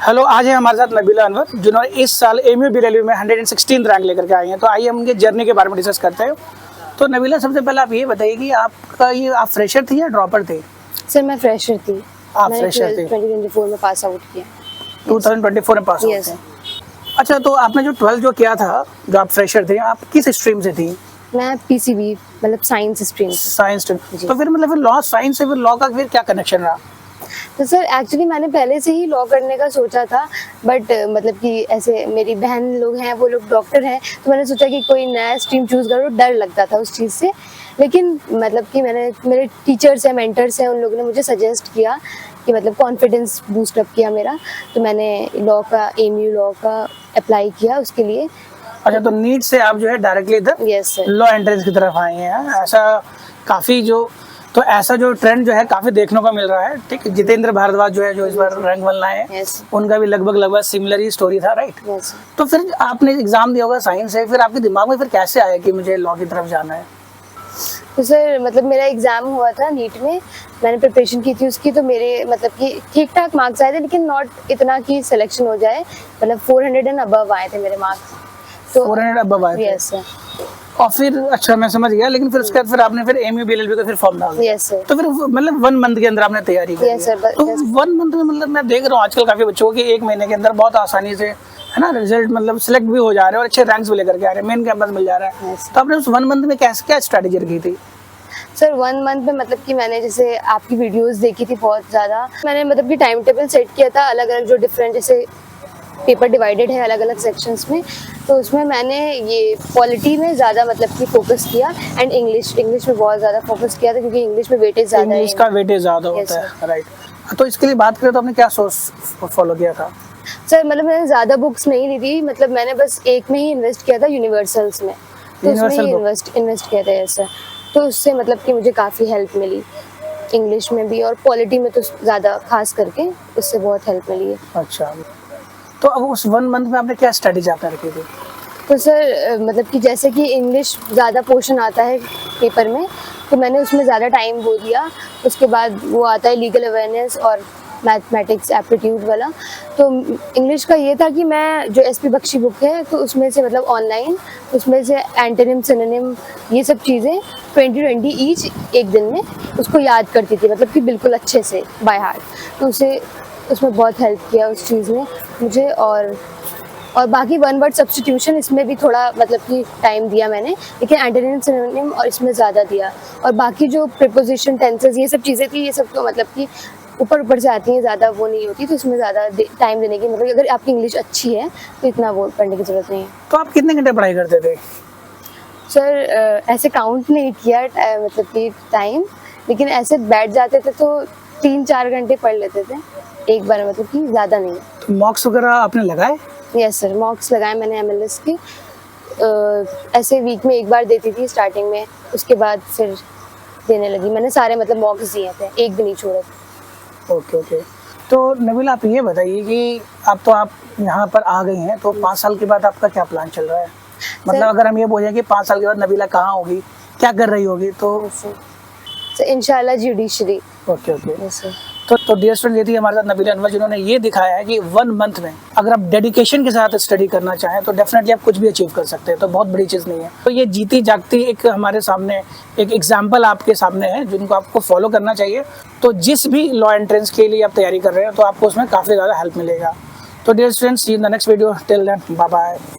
Hello, आज है हमारे साथ नबीला अनवर, जिन्होंने इस साल एमयू बीएलयू में 116 रैंक लेकर के आई हैं। तो आइए हम उनके जर्नी के बारे में डिस्कस करते हैं। तो नबीला, सबसे पहले आप ये बताइए कि आप फ्रेशर थी या ड्रॉपर थे? सर मैं फ्रेशर थी। आप फ्रेशर थे? 2024 में पास आउट किया। 2024 में पास आउट थे। अच्छा, तो आपने जो 12 जो किया था, जो आप फ्रेशर थे, आप किस स्ट्रीम से थी? मैं पीसीबी मतलब साइंस स्ट्रीम से। Science stream. तो फिर मतलब फिर लॉ साइंस से फिर लॉ का फिर क्या कनेक्शन रहा? तो सर एक्चुअली मैंने पहले से ही लॉ करने का सोचा था, बट मतलब कि ऐसे मेरी बहन लोग हैं, वो लोग डॉक्टर हैं, तो मैंने सोचा कि कोई नया स्ट्रीम चूज़ करो। डर लगता था उस चीज़ से, लेकिन मतलब कि मेरे टीचर्स हैं, मेंटर्स हैं, उन लोगों ने मुझे सजेस्ट किया कि मतलब कॉन्फिडेंस बूस्ट अप किया मेरा। तो मैंने लॉ का एमयू लॉ का अप्लाई किया उसके लिए। अच्छा, तो नीट से आप जो है डायरेक्टली इधर यस सर, लॉ एंट्रेंस की तरफ आए हैं। ऐसा जो ट्रेंड जो है काफी देखने को मिल रहा है। ठीक, जितेंद्र भारद्वाज जो है, जो इस बार रैंक 1 लाए हैं, उनका भी लगभग सिमिलर ही स्टोरी था, राइट? तो फिर आपने एग्जाम दिया होगा साइंस से, फिर आपके दिमाग में फिर कैसे आया कि मुझे लॉ की तरफ जाना है? तो सर मतलब मेरा एग्ज़ाम हुआ था नीट में, मैंने प्रिपरेशन की थी उसकी, तो मेरे मतलब कि ठीक ठाक मार्क्स आए थे, लेकिन नॉट इतना कि सिलेक्शन हो जाए। मतलब 400 एंड अबव आए थे मेरे मार्क्स। तो 400 अबव आए थे? Yes sir. और फिर अच्छा, मैं समझ गया। लेकिन फिर उसके बाद फिर आपने फिर एमयू बीएलएलबी का फिर फॉर्म डाल दिया? Yes sir. तो फिर मतलब 1 मंथ के अंदर आपने तैयारी की? Yes sir. तो 1 मंथ में मतलब मैं देख रहा हूँ आजकल काफी बच्चों की 1 महीने के अंदर बहुत आसानी से, है ना, रिजल्ट मतलब सिलेक्ट भी हो जा रहे हैं और अच्छे रैंक्स भी लेकर के आ रहे हैं, मेन कैंपस मिल जा रहा है। तो आपने उस 1 मंथ में कैसे क्या स्ट्रेटेजी रखी थी? सर 1 मंथ में मतलब कि मैंने जैसे आपकी वीडियोस देखी थी बहुत ज़्यादा, मैंने मतलब कि टाइम टेबल सेट किया था, अलग अलग जो डिफरेंट जैसे पेपर डिवाइडेड है अलग अलग सेक्शंस में। तो उसमें मैंने ये पॉलिटी में ज़्यादा मतलब कि फोकस किया, एंड इंग्लिश में बहुत ज़्यादा फोकस किया था, क्योंकि इंग्लिश में वेटेज ज़्यादा है। इंग्लिश का वेटेज ज़्यादा होता है, राइट। तो इसके लिए बात करें तो आपने क्या सोच फॉलो किया था? सर मतलब मैंने ज़्यादा बुक्स नहीं ली थी, मतलब मैंने बस एक में ही इन्वेस्ट किया था, यूनिवर्सल्स में। तो उसमें ही इन्वेस्ट किया था ऐसा। तो उससे मतलब कि मुझे काफ़ी हेल्प मिली, इंग्लिश में भी और पॉलिटी में तो ज़्यादा खास करके उससे बहुत हेल्प मिली है। अच्छा, तो अब उस 1 मंथ में आपने क्या स्ट्रेटेजी आपने रखी थी? तो सर मतलब कि जैसे कि इंग्लिश ज़्यादा पोर्शन आता है पेपर में, तो मैंने उसमें ज़्यादा टाइम वो दिया। उसके बाद वो आता है लीगल अवेयरनेस और मैथमेटिक्स एप्टीट्यूड वाला। तो इंग्लिश का ये था कि मैं जो एसपी बख्शी बुक है, तो उसमें से मतलब ऑनलाइन उसमें से एंटोनिम सिनोनिम ये सब चीज़ें 20-20 ईच एक दिन में उसको याद करती थी, मतलब कि बिल्कुल अच्छे से बाय हार्ट। तो उसे उसमें बहुत हेल्प किया उस चीज़ में मुझे। और बाकी 1 वर्ड सब्स्टिट्यूशन इसमें भी थोड़ा मतलब कि टाइम दिया मैंने, लेकिन एंटोनिम सिनोनिम और इसमें ज़्यादा दिया। और बाकी जो प्रीपोजिशन टेंसेस ये सब चीज़ें थी, ये सब तो मतलब कि ऊपर से आती हैं, ज़्यादा वो नहीं होती, तो इसमें ज़्यादा टाइम देने की मतलब अगर आपकी इंग्लिश अच्छी है तो इतना वो करने की ज़रूरत नहीं है। तो आप कितने घंटे पढ़ाई करते थे? सर ऐसे काउंट नहीं किया मतलब कि टाइम, लेकिन ऐसे बैठ जाते थे तो 3-4 घंटे पढ़ लेते थे एक बार, मतलब कि ज़्यादा नहीं। तो मॉक्स वगैरह आपने लगाए? यस सर, मॉक्स लगाए मैंने MLS के। ऐसे वीक में एक बार देती थी स्टार्टिंग में, उसके बाद फिर देने लगी मैंने सारे मतलब मॉक्स दिए थे, एक भी नहीं छोड़े। ओके। तो नबीला, आप ये बताइए कि आप यहाँ पर आ गई हैं, तो 5 साल के बाद आपका क्या प्लान चल रहा है? मतलब अगर हम ये बोलें कि 5 साल के बाद नबीला कहाँ होगी, क्या कर रही होगी, तो इंशाल्लाह जुडिशरी। ओके। तो डियर स्टूडेंट, ये थी हमारे साथ नबीला अनवर, जिन्होंने ये दिखाया है कि 1 मंथ में अगर आप डेडिकेशन के साथ स्टडी करना चाहें तो डेफिनेटली आप कुछ भी अचीव कर सकते हैं। तो बहुत बड़ी चीज़ नहीं है। तो ये जीती जागती एक हमारे सामने एक एग्जाम्पल आपके सामने है, जिनको आपको फॉलो करना चाहिए। तो जिस भी लॉ एंट्रेंस के लिए आप तैयारी कर रहे हैं, तो आपको उसमें काफ़ी ज़्यादा हेल्प मिलेगा। तो dear students, see in the next video, till then bye bye.